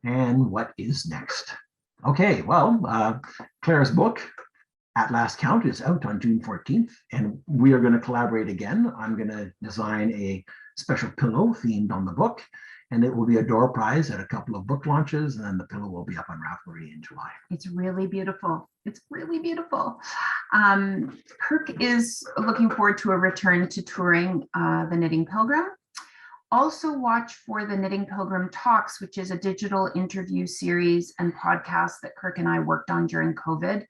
And what is next? Okay, well, Claire's book, At Last Count, is out on June 14th, and we are going to collaborate again. I'm going to design a special pillow themed on the book, and it will be a door prize at a couple of book launches, and then the pillow will be up on Ravelry in July. It's really beautiful. It's really beautiful. Kirk is looking forward to a return to touring the Knitting Pilgrim. Also watch for the Knitting Pilgrim Talks, which is a digital interview series and podcast that Kirk and I worked on during COVID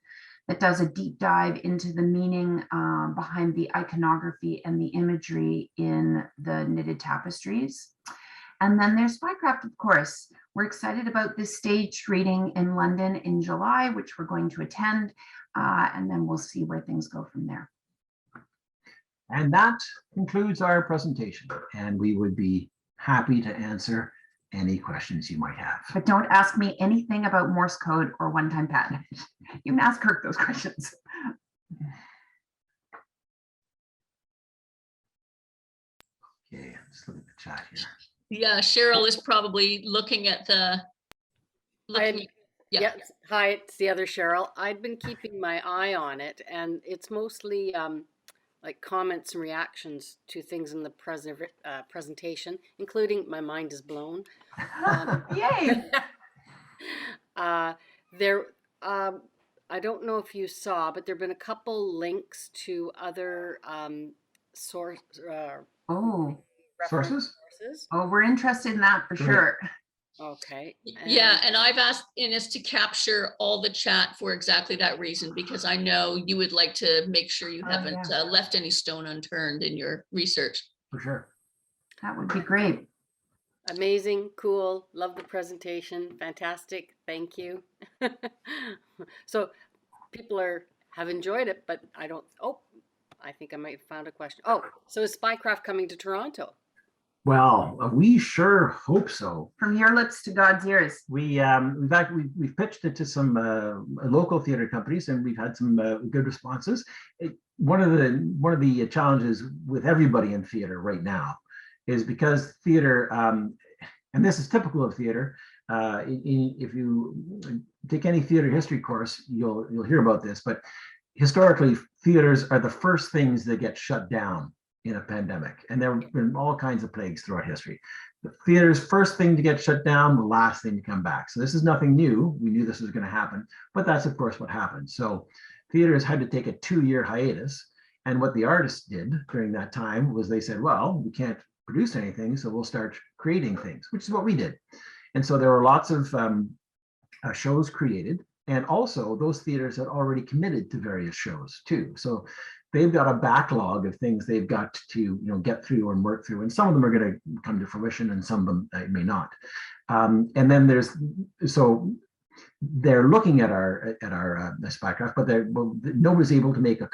that does a deep dive into the meaning behind the iconography and the imagery in the knitted tapestries. And then there's Spycraft, of course. We're excited about this staged reading in London in July, which we're going to attend. And then we'll see where things go from there. And that concludes our presentation, and we would be happy to answer any questions you might have. But don't ask me anything about Morse code or one-time patent. You can ask Kirk those questions. Okay, let's look at the chat here. Yeah, Cheryl is probably looking at the. Yeah. Hi, it's the other Cheryl. I'd been keeping my eye on it, and it's mostly like comments and reactions to things in the presentation, including "My mind is blown." Yay! I don't know if you saw, but there've been a couple links to other sources. Oh, we're interested in that for sure. Okay. Yeah, and I've asked Ines to capture all the chat for exactly that reason, because I know you would like to make sure you haven't left any stone unturned in your research. For sure. That would be great. Amazing, cool, love the presentation, fantastic, thank you. So people have enjoyed it, but I don't, I think I might have found a question. Oh, so is Spycraft coming to Toronto? Well, we sure hope so. From your lips to God's ears. We've pitched it to some local theater companies, and we've had some good responses. One of the challenges with everybody in theater right now is because theater, and this is typical of theater. If you take any theater history course, you'll hear about this. But historically, theaters are the first things that get shut down in a pandemic, and there have been all kinds of plagues throughout history. The theater's first thing to get shut down, the last thing to come back. So this is nothing new. We knew this was going to happen, but that's of course what happened. So theaters had to take a 2-year hiatus, and what the artists did during that time was they said, well, we can't produce anything, so we'll start creating things, which is what we did. And so there were lots of shows created, and also those theaters had already committed to various shows too. So they've got a backlog of things they've got to get through and work through, and some of them are going to come to fruition, and some of them may not. And then they're looking at our Spycraft, but nobody's able to make a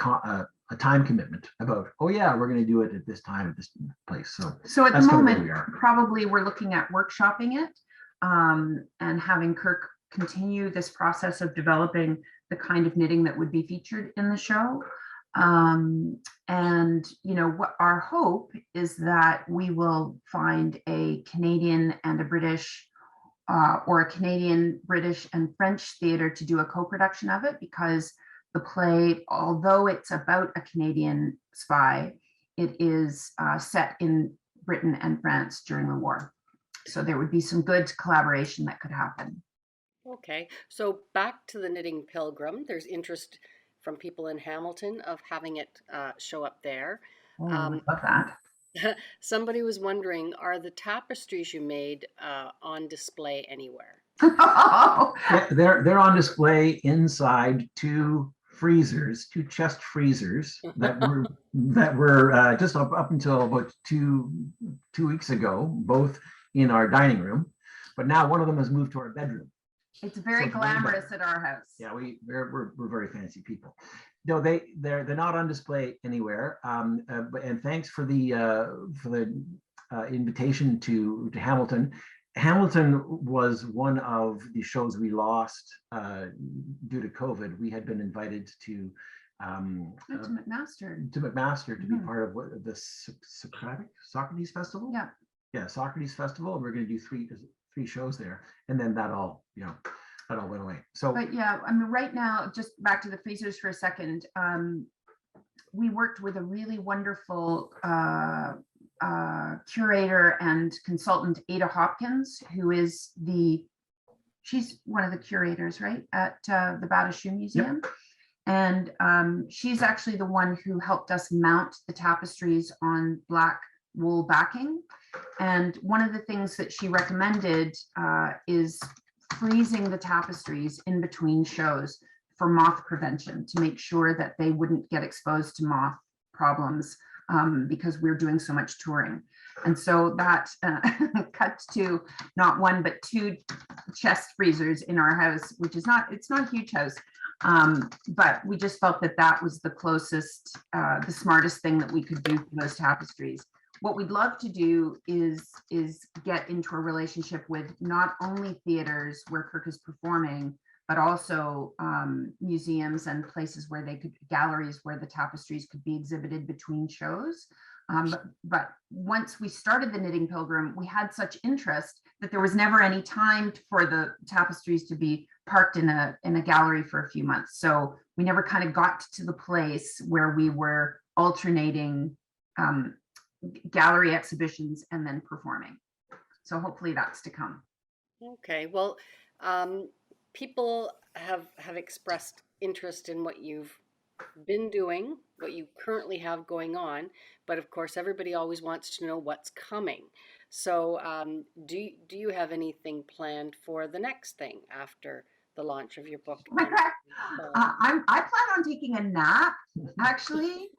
time commitment about, oh yeah, we're going to do it at this time at this place. So at the moment, probably we're looking at workshopping it and having Kirk continue this process of developing the kind of knitting that would be featured in the show. And what our hope is that we will find a Canadian and a British or a Canadian, British and French theater to do a co-production of it, because the play, although it's about a Canadian spy, it is set in Britain and France during the war. So there would be some good collaboration that could happen. Okay, so back to the Knitting Pilgrim, there's interest from people in Hamilton of having it show up there. Oh, I love that. Somebody was wondering, are the tapestries you made on display anywhere? Yeah, they're on display inside two chest freezers that were just up until about two weeks ago, both in our dining room. But now one of them has moved to our bedroom. It's very glamorous at our house. Yeah, we're very fancy people. No, they're not on display anywhere. And thanks for the invitation to Hamilton. Hamilton was one of the shows we lost due to COVID. We had been invited to McMaster to be part of the Socrates Festival. Yeah, Socrates Festival, and we're going to do three shows there, and then that all went away. So, but yeah, I mean, right now, just back to the freezers for a second. We worked with a really wonderful curator and consultant, Ada Hopkins, who is she's one of the curators, right, at the Battershoe Museum. Yep. And she's actually the one who helped us mount the tapestries on black wool backing. And one of the things that she recommended is freezing the tapestries in between shows for moth prevention, to make sure that they wouldn't get exposed to moth problems because we're doing so much touring. And so that cuts to not one, but two chest freezers in our house, which is it's not a huge house. But we just felt that that was the closest, the smartest thing that we could do for those tapestries. What we'd love to do is get into a relationship with not only theaters where Kirk is performing, but also museums and places where galleries where the tapestries could be exhibited between shows. But once we started the Knitting Pilgrim, we had such interest that there was never any time for the tapestries to be parked in a gallery for a few months. So we never kind of got to the place where we were alternating gallery exhibitions and then performing. So hopefully that's to come. Okay, well, people have expressed interest in what you've been doing, what you currently have going on, but of course everybody always wants to know what's coming. So do you have anything planned for the next thing after the launch of your book? I plan on taking a nap, actually.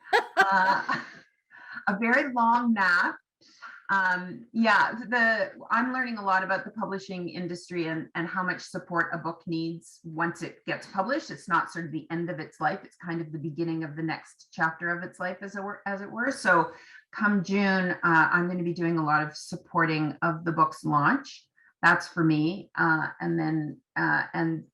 A very long nap. Yeah, I'm learning a lot about the publishing industry and how much support a book needs once it gets published. It's not sort of the end of its life. It's kind of the beginning of the next chapter of its life, as it were. So come June, I'm going to be doing a lot of supporting of the book's launch. That's for me. And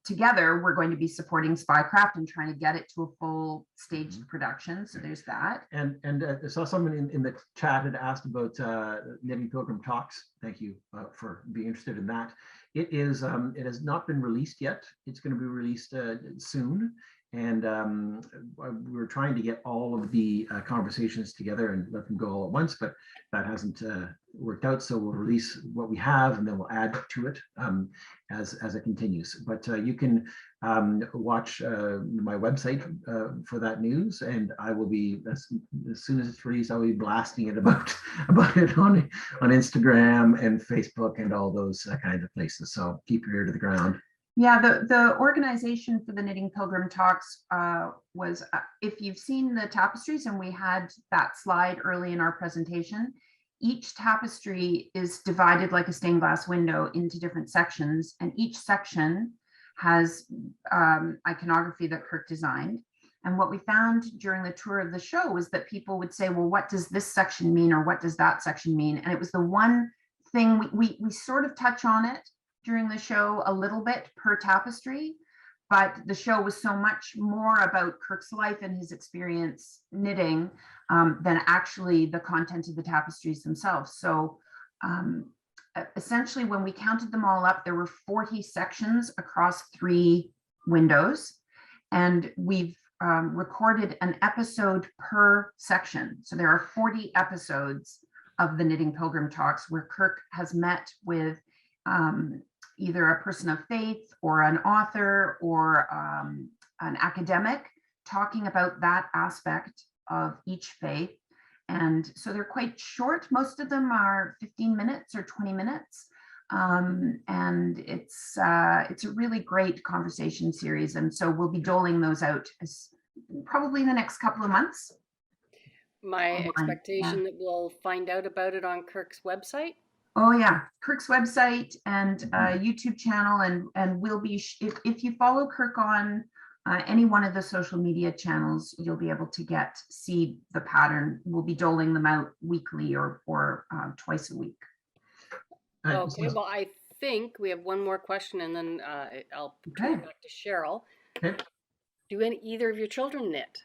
together we're going to be supporting Spycraft and trying to get it to a full staged production. So there's that. And I saw someone in the chat had asked about Knitting Pilgrim Talks. Thank you for being interested in that. It has not been released yet. It's going to be released soon. And we're trying to get all of the conversations together and let them go all at once, but that hasn't worked out. So we'll release what we have and then we'll add to it as it continues. But you can watch my website for that news, and I will be, as soon as it's released, I'll be blasting it about it on Instagram and Facebook and all those kinds of places. So keep your ear to the ground. Yeah, the organization for the Knitting Pilgrim Talks was, if you've seen the tapestries, and we had that slide early in our presentation, each tapestry is divided like a stained glass window into different sections, and each section has iconography that Kirk designed. And what we found during the tour of the show was that people would say, well, what does this section mean, or what does that section mean? And it was the one thing we sort of touch on it during the show a little bit per tapestry, but the show was so much more about Kirk's life and his experience knitting than actually the content of the tapestries themselves. So essentially, when we counted them all up, there were 40 sections across 3 windows, and we've recorded an episode per section. So there are 40 episodes of the Knitting Pilgrim Talks where Kirk has met with either a person of faith or an author or an academic talking about that aspect of each faith. And so they're quite short. Most of them are 15 minutes or 20 minutes. And it's a really great conversation series. And so we'll be doling those out probably in the next couple of months. My expectation that we'll find out about it on Kirk's website. Oh yeah, Kirk's website and YouTube channel, and we'll be if you follow Kirk on any one of the social media channels, you'll be able to see the pattern. We'll be doling them out weekly or twice a week. Okay, well, I think we have one more question, and then I'll turn it back to Cheryl. Okay. Do either of your children knit?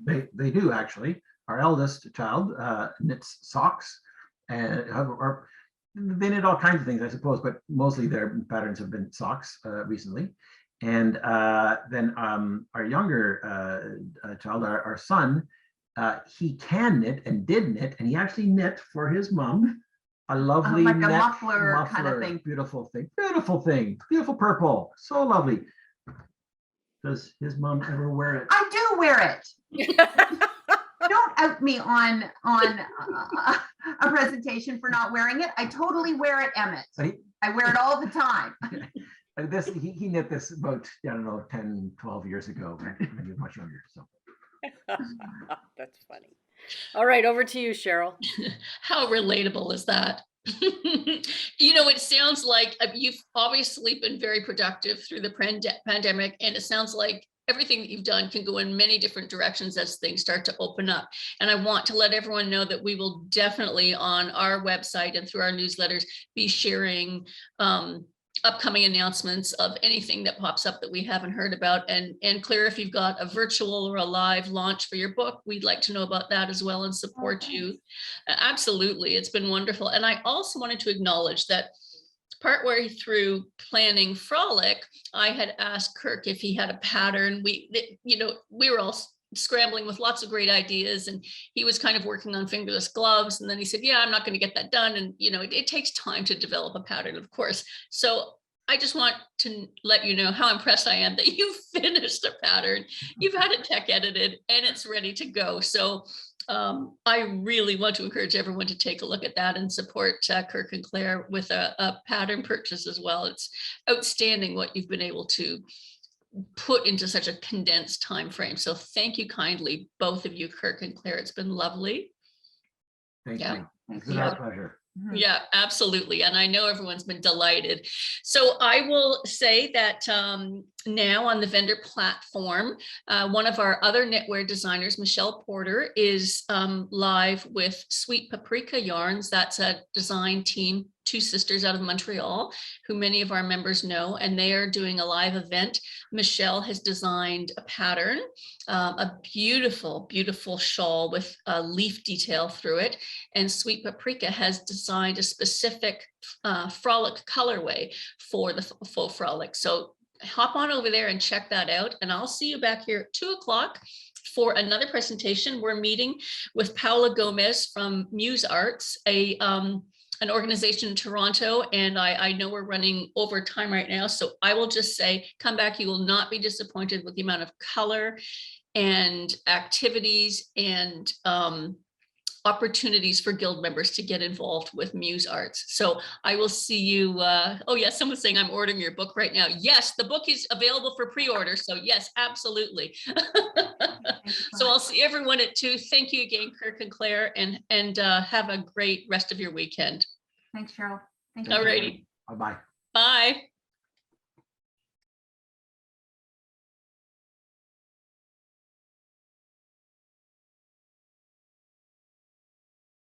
They do, actually. Our eldest child knits socks. And they knit all kinds of things, I suppose, but mostly their patterns have been socks recently. And then our younger child, our son, he can knit and did knit, and he actually knit for his mom a lovely like a neck muffler kind of thing. Beautiful thing, beautiful purple, so lovely. Does his mom ever wear it? I do wear it. Don't out me on a presentation for not wearing it. I totally wear it, Emmett. I wear it all the time. He knit this about, I don't know, 10, 12 years ago when he was much younger. So That's funny. All right, over to you, Cheryl. How relatable is that? You know, it sounds like you've obviously been very productive through the pandemic, and it sounds like everything that you've done can go in many different directions as things start to open up. And I want to let everyone know that we will definitely on our website and through our newsletters be sharing upcoming announcements of anything that pops up that we haven't heard about. And Claire, if you've got a virtual or a live launch for your book, we'd like to know about that as well and support you. Absolutely, it's been wonderful. And I also wanted to acknowledge that partway through planning Frolic, I had asked Kirk if he had a pattern. We were all scrambling with lots of great ideas, and he was kind of working on fingerless gloves, and then he said, yeah, I'm not going to get that done. And it takes time to develop a pattern, of course. So I just want to let you know how impressed I am that you finished a pattern, you've had it tech edited, and it's ready to go. So I really want to encourage everyone to take a look at that and support Kirk and Claire with a pattern purchase as well. It's outstanding what you've been able to put into such a condensed time frame. So thank you kindly, both of you, Kirk and Claire. It's been lovely. Thank Yeah. you. It's our pleasure. Yeah, absolutely. And I know everyone's been delighted. So I will say that now on the vendor platform, one of our other knitwear designers, Michelle Porter, is live with Sweet Paprika Yarns. That's a design team, two sisters out of Montreal, who many of our members know, and they are doing a live event. Michelle has designed a pattern, a beautiful, beautiful shawl with a leaf detail through it. And Sweet Paprika has designed a specific frolic colorway for the full frolic. So hop on over there and check that out. And I'll see you back here at 2 o'clock for another presentation. We're meeting with Paula Gomez from Muse Arts, an organization in Toronto, and I know we're running over time right now, so I will just say, come back. You will not be disappointed with the amount of color and activities and opportunities for guild members to get involved with Muse Arts. So I will see you. Oh yes, someone's saying I'm ordering your book right now. Yes, the book is available for pre-order. So yes, absolutely. So I'll see everyone at 2. Thank you again, Kirk and Claire, and have a great rest of your weekend. Thanks, Cheryl. Thank you. All righty. Bye-bye. Bye.